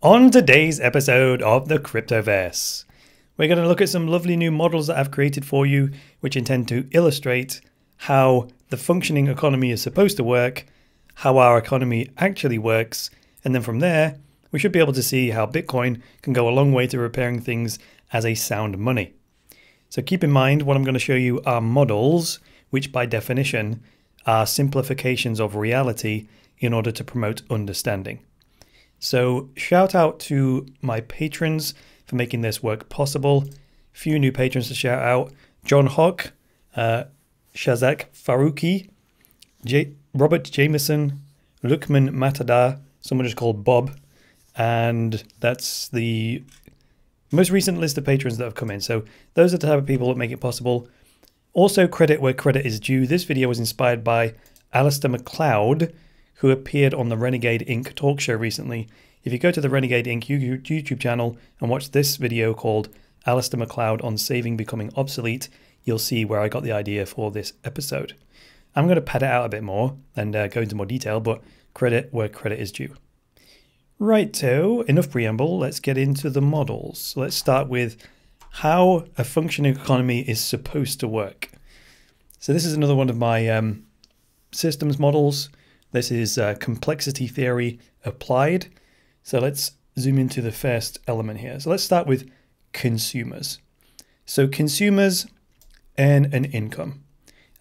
On today's episode of the Cryptoverse, we're going to look at some lovely new models that I've created for you, which intend to illustrate how the functioning economy is supposed to work, how our economy actually works, and then from there, we should be able to see how Bitcoin can go a long way to repairing things as a sound money. So keep in mind, what I'm going to show you are models, which by definition are simplifications of reality in order to promote understanding. So shout out to my patrons for making this work possible. Few new patrons to shout out: John Hock, Shazak Faruqi, Robert Jameson, Lukman Matada, someone just called Bob, and that's the most recent list of patrons that have come in. So those are the type of people that make it possible. Also, credit where credit is due. This video was inspired by Alastair McCleod, who appeared on the Renegade Inc. talk show recently. If you go to the Renegade Inc. YouTube channel and watch this video called Alastair McCleod on Saving Becoming Obsolete, you'll see where I got the idea for this episode. I'm going to pad it out a bit more and go into more detail, but credit where credit is due. Righto, enough preamble, let's get into the models. Let's start with how a functioning economy is supposed to work. So this is another one of my systems models. This is complexity theory applied. So let's zoom into the first element here. So let's start with consumers. So consumers earn an income.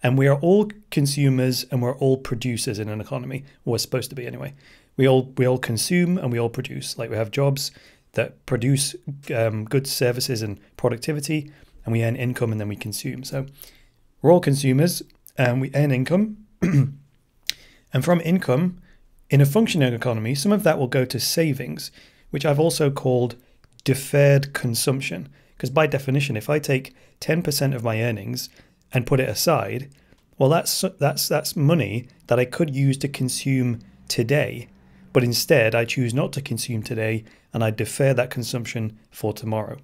And we are all consumers and we're all producers in an economy. Or we're supposed to be anyway. We all consume and we all produce. Like we have jobs that produce goods, services and productivity. And we earn income and then we consume. So we're all consumers and we earn income. And from income, in a functioning economy, some of that will go to savings, which I've also called deferred consumption. Because by definition, if I take 10% of my earnings and put it aside, well, that's money that I could use to consume today. But instead, I choose not to consume today, and I defer that consumption for tomorrow.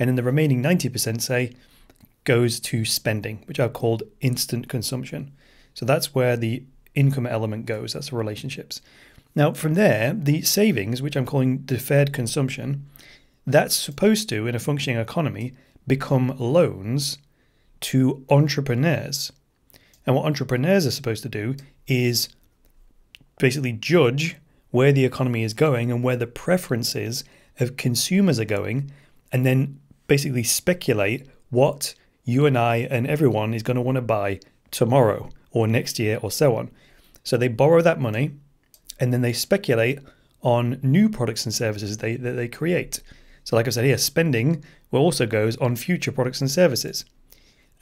And then the remaining 90%, say, goes to spending, which I've called instant consumption. So that's where the income element goes. That's the relationships. Now from there, the savings, which I'm calling deferred consumption, that's supposed to, in a functioning economy, become loans to entrepreneurs. And what entrepreneurs are supposed to do is basically judge where the economy is going and where the preferences of consumers are going, and then basically speculate what you and I and everyone is going to want to buy tomorrow or next year or so on. So they borrow that money and then they speculate on new products and services that they create. So like I said here, spending also goes on future products and services.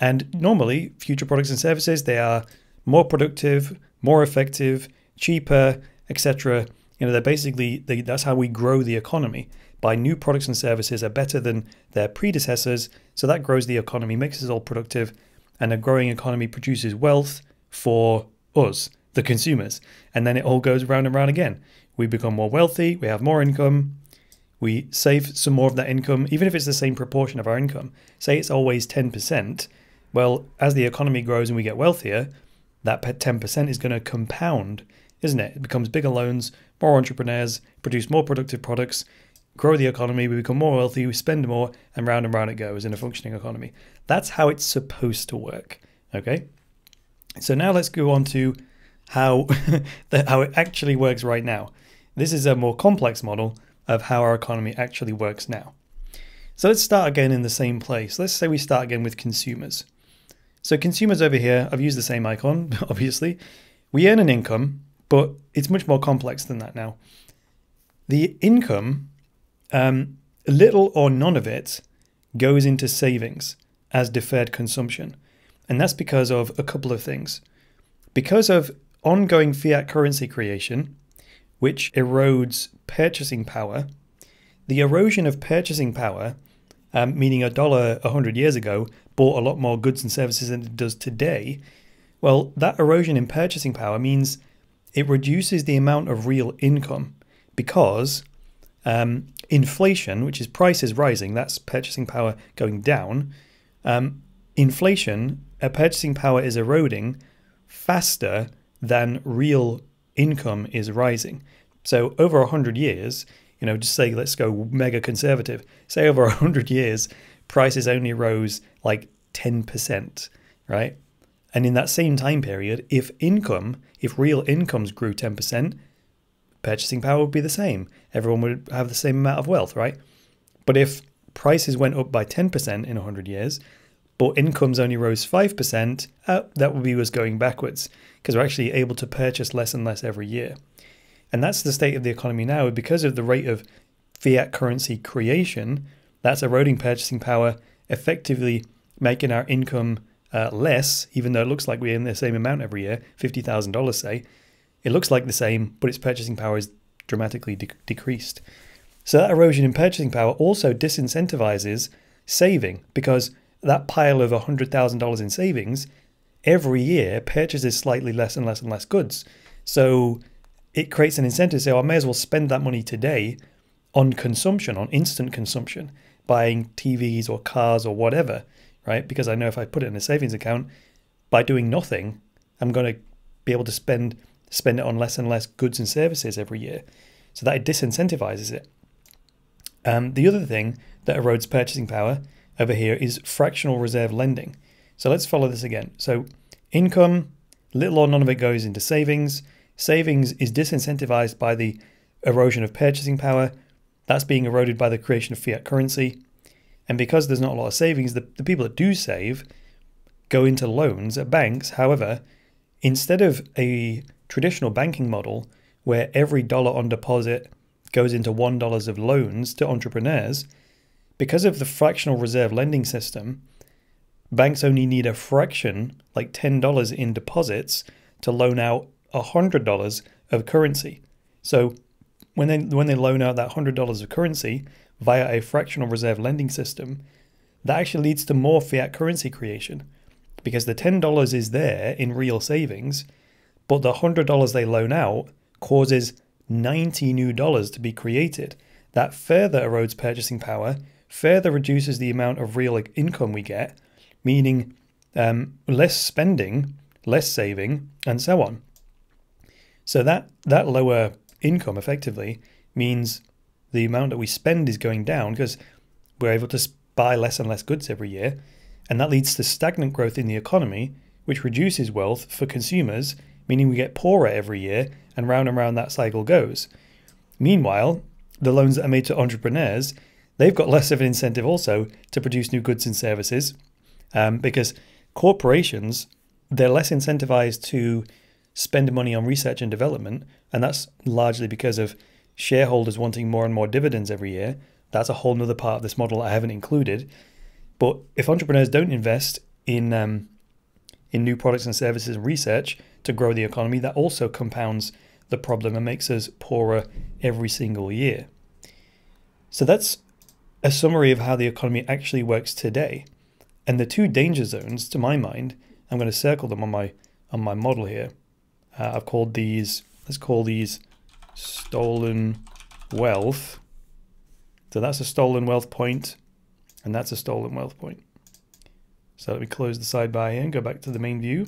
And normally future products and services, they are more productive, more effective, cheaper, etc. You know, they're basically, that's how we grow the economy. By new products and services are better than their predecessors. So that grows the economy, makes us all productive. And a growing economy produces wealth for us, the consumers. And then it all goes round and round again. We become more wealthy, we have more income, we save some more of that income, even if it's the same proportion of our income. Say it's always 10%. Well, as the economy grows and we get wealthier, that 10% is going to compound, isn't it? It becomes bigger loans, more entrepreneurs, produce more productive products, grow the economy, we become more wealthy, we spend more, and round it goes in a functioning economy. That's how it's supposed to work, okay? So now let's go on to how it actually works right now. This is a more complex model of how our economy actually works now. So let's start again in the same place. Let's say we start again with consumers. So consumers over here, I've used the same icon, obviously. We earn an income, but it's much more complex than that now. The income, little or none of it, goes into savings as deferred consumption. And that's because of a couple of things. Because of ongoing fiat currency creation, which erodes purchasing power, the erosion of purchasing power, meaning a dollar 100 years ago bought a lot more goods and services than it does today, well, that erosion in purchasing power means it reduces the amount of real income because inflation, which is prices rising, that's purchasing power going down, inflation, purchasing power is eroding faster than real income is rising. So over 100 years, just say, let's go mega conservative. Say over 100 years, prices only rose like 10%, right? And in that same time period, if real incomes grew 10%, purchasing power would be the same. Everyone would have the same amount of wealth, right? But if prices went up by 10% in 100 years, but incomes only rose 5%, that would be us going backwards, because we're actually able to purchase less and less every year. And that's the state of the economy now. Because of the rate of fiat currency creation, that's eroding purchasing power, effectively making our income less, even though it looks like we're in the same amount every year, $50,000 say. It looks like the same, but its purchasing power is dramatically decreased. So that erosion in purchasing power also disincentivizes saving, because that pile of $100,000 in savings every year purchases slightly less and less and less goods. So it creates an incentive to say, I may as well spend that money today on consumption, on instant consumption, buying TVs or cars or whatever, right? Because I know if I put it in a savings account, by doing nothing, I'm going to be able to spend it on less and less goods and services every year. So that it disincentivizes it. The other thing that erodes purchasing power over here is fractional reserve lending. So let's follow this again. So income, little or none of it goes into savings. Savings is disincentivized by the erosion of purchasing power. That's being eroded by the creation of fiat currency. And because there's not a lot of savings, the people that do save go into loans at banks. However, instead of a traditional banking model where every dollar on deposit goes into $1 of loans to entrepreneurs, because of the fractional reserve lending system, banks only need a fraction, like $10 in deposits, to loan out $100 of currency. So when they loan out that $100 of currency via a fractional reserve lending system, that actually leads to more fiat currency creation, because the $10 is there in real savings, but the $100 they loan out causes $90 new dollars to be created. That further erodes purchasing power, further reduces the amount of real income we get, meaning less spending, less saving, and so on. So that lower income effectively means the amount that we spend is going down because we're able to buy less and less goods every year, and that leads to stagnant growth in the economy, which reduces wealth for consumers, meaning we get poorer every year, and round that cycle goes. Meanwhile, the loans that are made to entrepreneurs, they've got less of an incentive also to produce new goods and services, because corporations, they're less incentivized to spend money on research and development, and that's largely because of shareholders wanting more and more dividends every year. That's a whole nother part of this model I haven't included. But if entrepreneurs don't invest in new products and services and research to grow the economy, that also compounds the problem and makes us poorer every single year. So that's a summary of how the economy actually works today. And the two danger zones, to my mind, I'm going to circle them on my model here. I've called these, let's call these stolen wealth. So that's a stolen wealth point, and that's a stolen wealth point. So let me close the sidebar here and go back to the main view.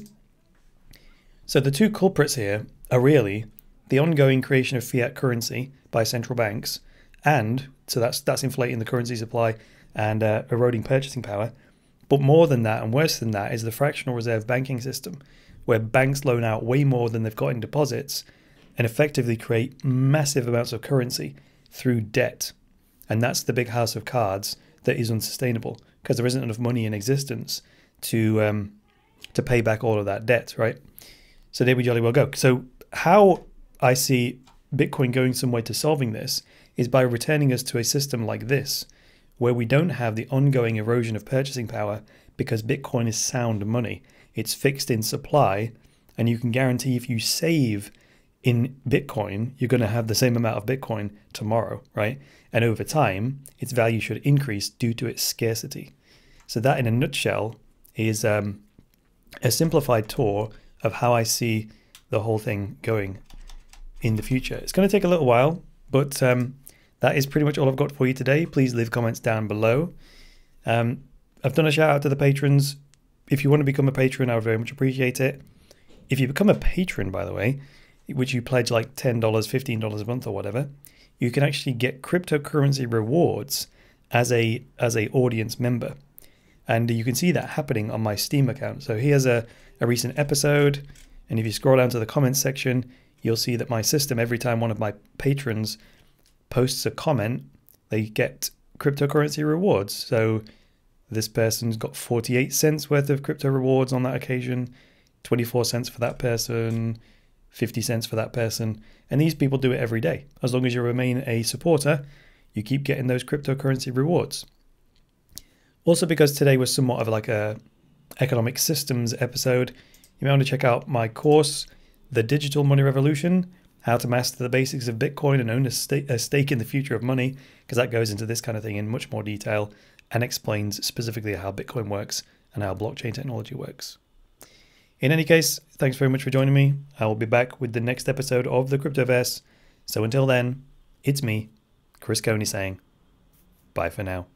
So the two culprits here are really the ongoing creation of fiat currency by central banks, and so that's inflating the currency supply and eroding purchasing power. But more than that and worse than that is the fractional reserve banking system, where banks loan out way more than they've got in deposits and effectively create massive amounts of currency through debt. And that's the big house of cards that is unsustainable, because there isn't enough money in existence to pay back all of that debt, right? So there we jolly well go. So how I see Bitcoin going some way to solving this is by returning us to a system like this, where we don't have the ongoing erosion of purchasing power, because Bitcoin is sound money. It's fixed in supply, and you can guarantee if you save in Bitcoin, you're going to have the same amount of Bitcoin tomorrow, right? And over time, its value should increase due to its scarcity. So that, in a nutshell, is a simplified tour of how I see the whole thing going in the future. It's going to take a little while, but that is pretty much all I've got for you today. Please leave comments down below. I've done a shout out to the patrons. If you want to become a patron, I would very much appreciate it. If you become a patron, by the way, which you pledge like $10, $15 a month or whatever, you can actually get cryptocurrency rewards as a audience member. And you can see that happening on my Steam account. So here's a recent episode. And if you scroll down to the comments section, you'll see that my system, every time one of my patrons posts a comment, they get cryptocurrency rewards. So this person's got 48 cents worth of crypto rewards on that occasion, 24 cents for that person, 50 cents for that person. And these people do it every day. As long as you remain a supporter, you keep getting those cryptocurrency rewards. Also, because today was somewhat of like a economic systems episode, you may want to check out my course, The Digital Money Revolution, How to Master the Basics of Bitcoin and Own a Stake in the Future of Money, because that goes into this kind of thing in much more detail and explains specifically how Bitcoin works and how blockchain technology works. In any case, thanks very much for joining me. I will be back with the next episode of the Cryptoverse. So until then, it's me, Chris Coney, saying bye for now.